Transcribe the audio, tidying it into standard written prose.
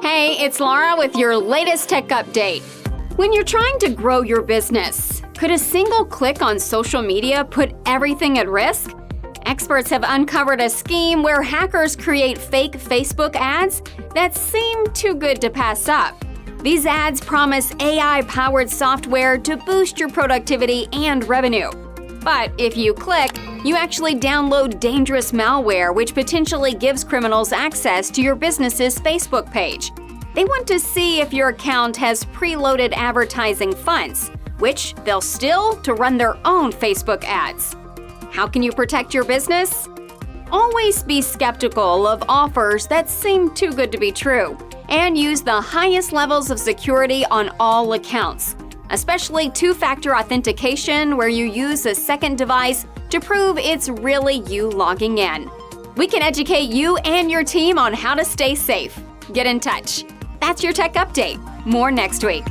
Hey, it's Laura with your latest tech update. When you're trying to grow your business, could a single click on social media put everything at risk? Experts have uncovered a scheme where hackers create fake Facebook ads that seem too good to pass up. These ads promise AI-powered software to boost your productivity and revenue. But if you click, you actually download dangerous malware which potentially gives criminals access to your business's Facebook page. They want to see if your account has preloaded advertising funds, which they'll steal to run their own Facebook ads. How can you protect your business? Always be skeptical of offers that seem too good to be true, and use the highest levels of security on all accounts, especially two-factor authentication where you use a second device to prove it's really you logging in. We can educate you and your team on how to stay safe. Get in touch. That's your tech update. More next week.